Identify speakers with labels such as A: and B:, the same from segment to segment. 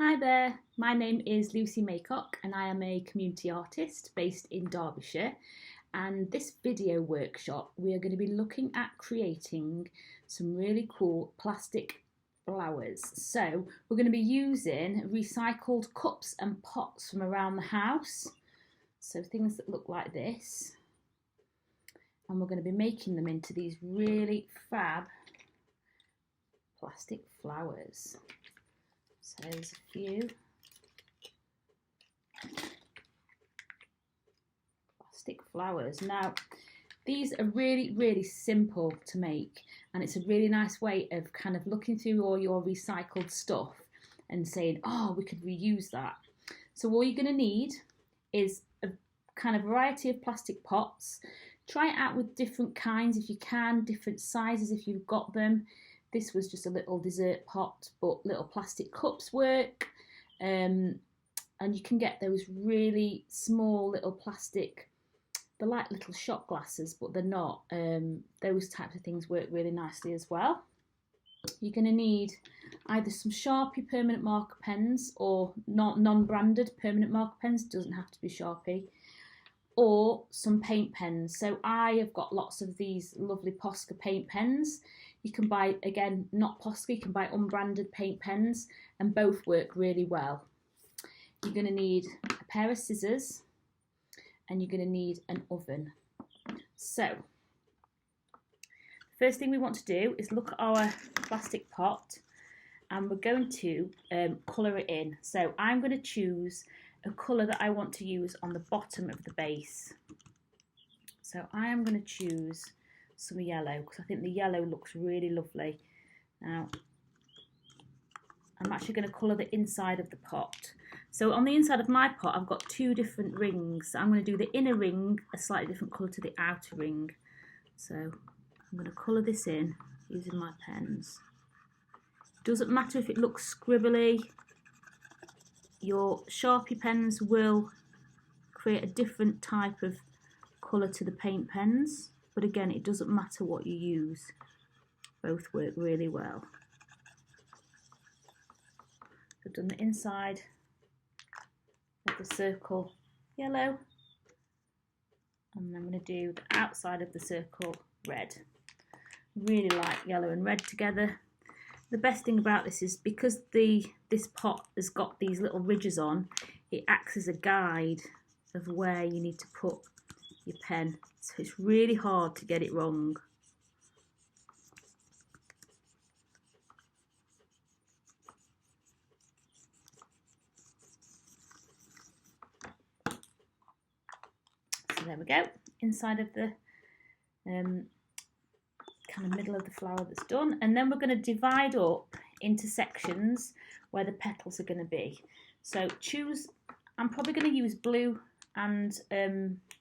A: Hi there, my name is Lucy Maycock and I am a community artist based in Derbyshire, and this video workshop we are going to be looking at creating some really cool plastic flowers. So we're going to be using recycled cups and pots from around the house, so things that look like this, and we're going to be making them into these really fab plastic flowers. So there's a few plastic flowers. Now these are really simple to make, and it's a really nice way of kind of looking through all your recycled stuff and saying, oh, we could reuse that. So all you're going to need is a kind of variety of plastic pots. Try it out with different kinds if you can, different sizes if you've got them. This was just a little dessert pot, but little plastic cups work. And you can get those really small little plastic, they're like little shot glasses, but they're not. Those types of things work really nicely as well. You're going to need either some Sharpie permanent marker pens or non-branded permanent marker pens, doesn't have to be Sharpie, or some paint pens. So I have got lots of these lovely Posca paint pens. You can buy, again, not Posca, you can buy unbranded paint pens, and both work really well. You're going to need a pair of scissors, and you're going to need an oven. So the first thing we want to do is look at our plastic pot, and we're going to colour it in. So I'm going to choose a colour that I want to use on the bottom of the base. So I am going to choose some yellow because I think the yellow looks really lovely. Now I'm actually going to colour the inside of the pot. So on the inside of my pot I've got two different rings. I'm going to do the inner ring a slightly different colour to the outer ring. So I'm going to colour this in using my pens. Doesn't matter if it looks scribbly. Your Sharpie pens will create a different type of colour to the paint pens, but again, it doesn't matter what you use. Both work really well. I've done the inside of the circle yellow, and I'm going to do the outside of the circle red. Really like yellow and red together. The best thing about this is because this pot has got these little ridges on, it acts as a guide of where you need to put your pen. So it's really hard to get it wrong. So there we go, inside of the kind of middle of the flower that's done, and then we're going to divide up into sections where the petals are going to be. So choose, I'm probably going to use blue and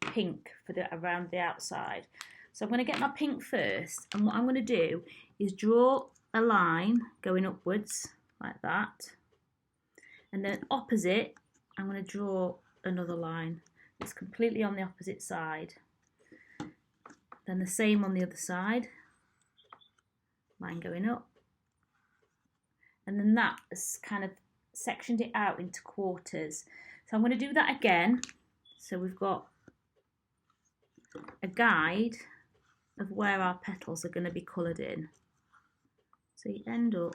A: pink for the around the outside. So I'm going to get my pink first, and what I'm going to do is draw a line going upwards like that, and then opposite I'm going to draw another line that's completely on the opposite side. Then the same on the other side, line going up, and then that has kind of sectioned it out into quarters. So I'm going to do that again. So we've got a guide of where our petals are going to be coloured in. So you end up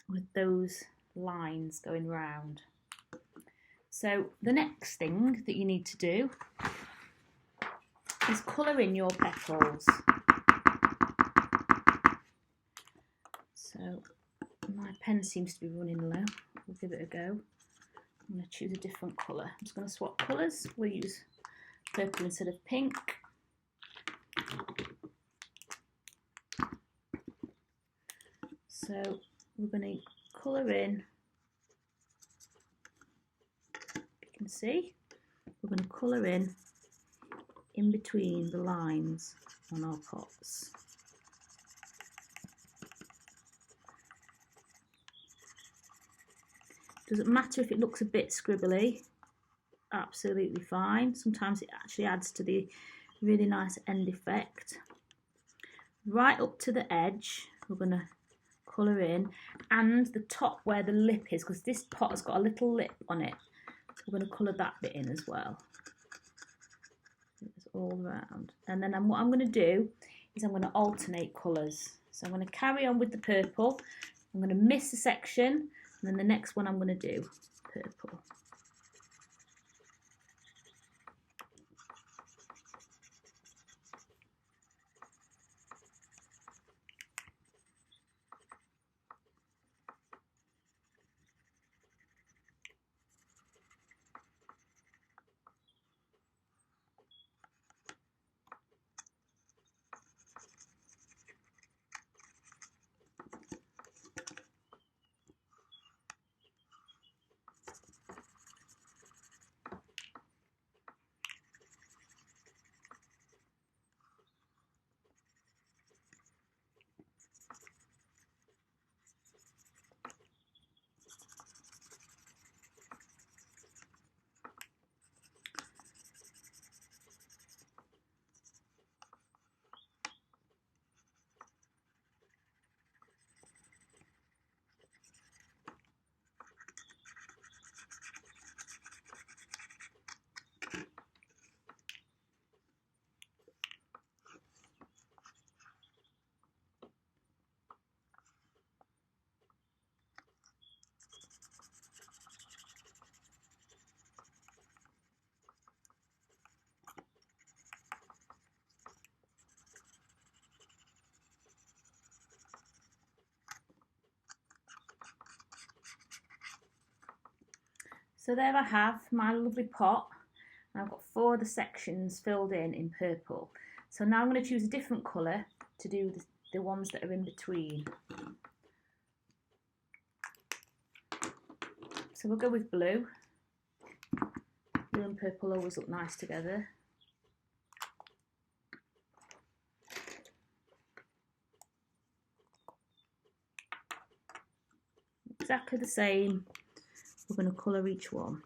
A: with those lines going round. So the next thing that you need to do is colour in your petals. So my pen seems to be running low. We'll give it a go. I'm going to choose a different colour. I'm just going to swap colours. We'll use purple instead of pink. So we're going to colour in. You can see we're going to colour in between the lines on our pots. Doesn't matter if it looks a bit scribbly, absolutely fine. Sometimes it actually adds to the really nice end effect. Right up to the edge, we're going to colour in, and the top where the lip is, because this pot has got a little lip on it. So we're going to colour that bit in as well. It's all around. And then what I'm going to do is I'm going to alternate colours. So I'm going to carry on with the purple. I'm going to miss a section, and then the next one I'm going to do purple. So there I have my lovely pot, and I've got 4 of the sections filled in purple. So now I'm going to choose a different colour to do the ones that are in between. So we'll go with blue. Blue and purple always look nice together. Exactly the same. We're going to colour each one.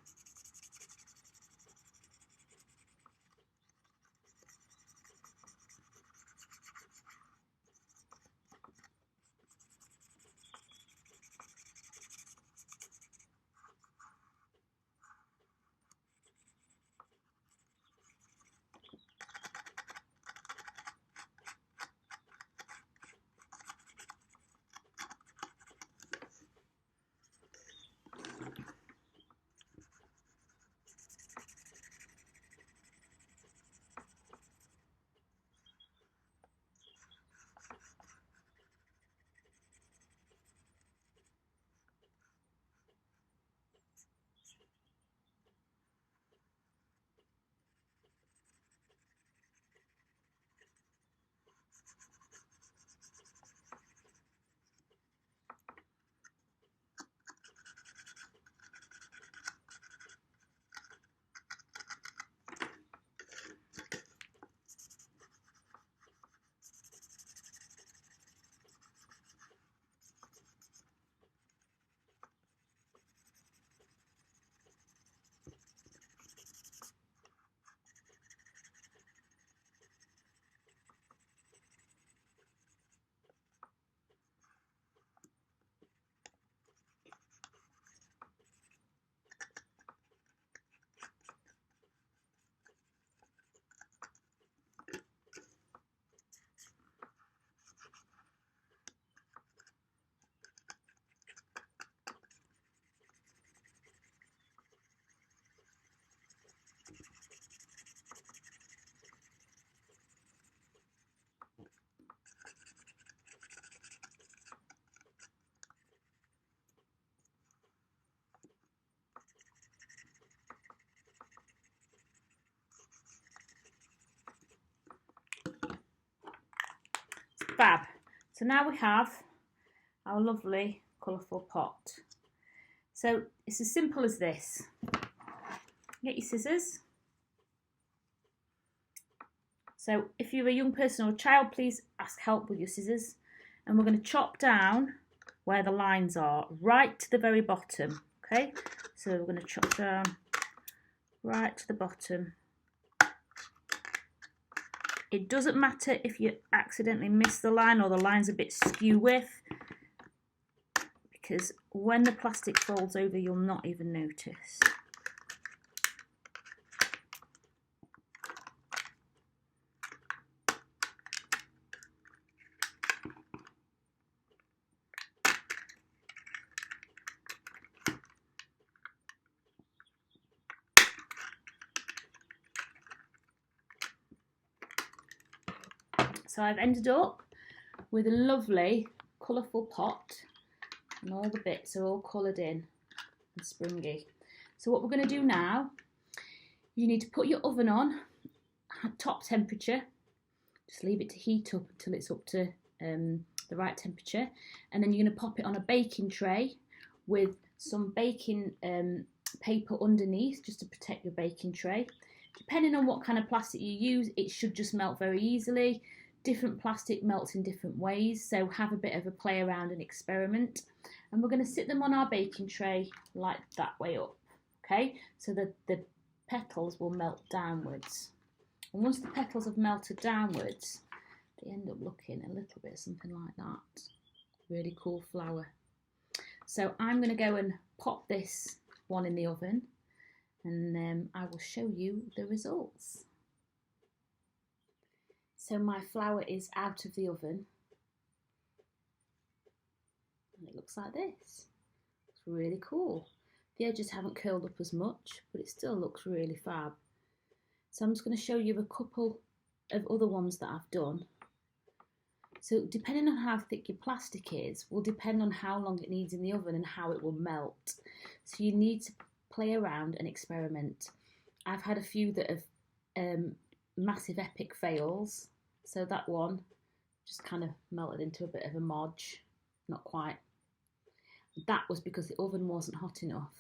A: Fab. So now we have our lovely colourful pot. So it's as simple as this. Get your scissors. So if you're a young person or a child, please ask help with your scissors. And we're going to chop down where the lines are, right to the very bottom. Okay, so we're going to chop down right to the bottom. It doesn't matter if you accidentally miss the line or the line's a bit skew with. because when the plastic folds over, you'll not even notice. So I've ended up with a lovely colourful pot, and all the bits are all coloured in and springy. So what we're going to do now, you need to put your oven on at top temperature. Just leave it to heat up until it's up to the right temperature, and then you're going to pop it on a baking tray with some baking paper underneath, just to protect your baking tray. Depending on what kind of plastic you use, it should just melt very easily. Different plastic melts in different ways, so have a bit of a play around and experiment. And we're going to sit them on our baking tray like that way up, okay, so that the petals will melt downwards. And once the petals have melted downwards, they end up looking a little bit something like that. Really cool flower. So I'm going to go and pop this one in the oven, and I will show you the results. So my flower is out of the oven, and it looks like this. It's really cool. The edges haven't curled up as much, but it still looks really fab. So I'm just going to show you a couple of other ones that I've done. So depending on how thick your plastic is, will depend on how long it needs in the oven and how it will melt. So you need to play around and experiment. I've had a few that have massive epic fails. So that one just kind of melted into a bit of a modge, not quite. That was because the oven wasn't hot enough.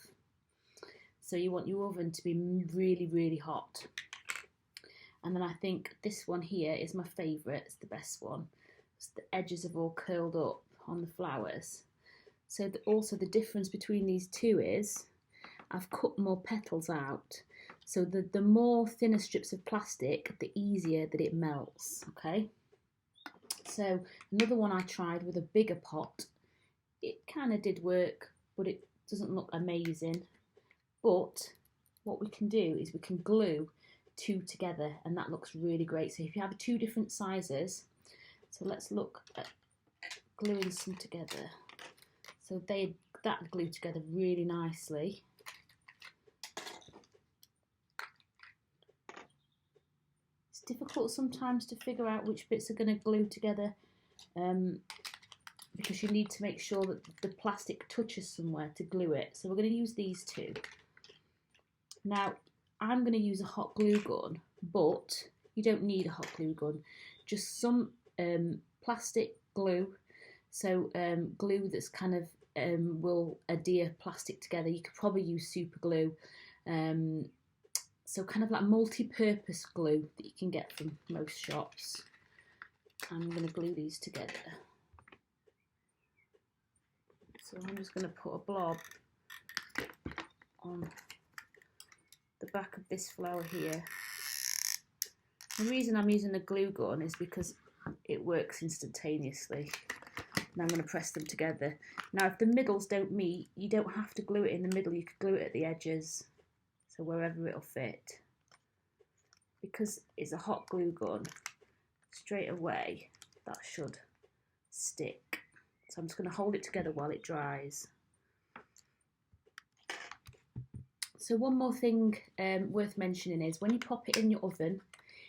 A: So you want your oven to be really, really hot. And then I think this one here is my favourite, it's the best one. So the edges have all curled up on the flowers. So also the difference between these two is I've cut more petals out. So the more thinner strips of plastic, the easier that it melts, okay? So another one I tried with a bigger pot, it kind of did work, but it doesn't look amazing. But what we can do is we can glue two together, and that looks really great. So if you have two different sizes, so let's look at gluing some together. So that glue together really nicely. Difficult sometimes to figure out which bits are going to glue together because you need to make sure that the plastic touches somewhere to glue it. So we're going to use these two. Now I'm going to use a hot glue gun, but you don't need a hot glue gun, just some plastic glue. So glue that's kind of will adhere plastic together. You could probably use super glue. So kind of like multi-purpose glue that you can get from most shops. I'm going to glue these together. So I'm just going to put a blob on the back of this flower here. The reason I'm using a glue gun is because it works instantaneously. And I'm going to press them together. Now if the middles don't meet, you don't have to glue it in the middle, you could glue it at the edges. So wherever it'll fit. Because it's a hot glue gun, straight away that should stick. So I'm just going to hold it together while it dries. So one more thing worth mentioning is when you pop it in your oven,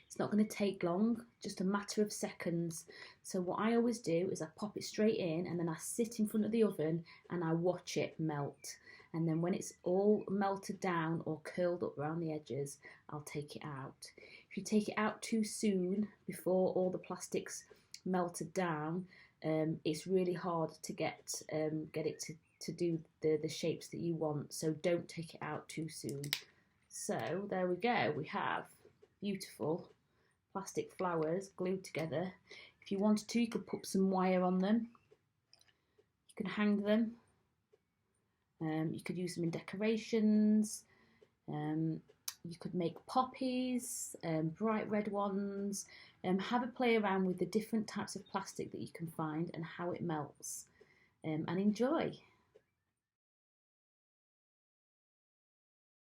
A: it's not going to take long, just a matter of seconds. So what I always do is I pop it straight in, and then I sit in front of the oven and I watch it melt. And then when it's all melted down or curled up around the edges, I'll take it out. If you take it out too soon, before all the plastic's melted down, it's really hard to get it to do the shapes that you want. So don't take it out too soon. So there we go, we have beautiful plastic flowers glued together. If you wanted to, you could put some wire on them. You can hang them. You could use them in decorations. You could make poppies, bright red ones. Have a play around with the different types of plastic that you can find and how it melts. And enjoy.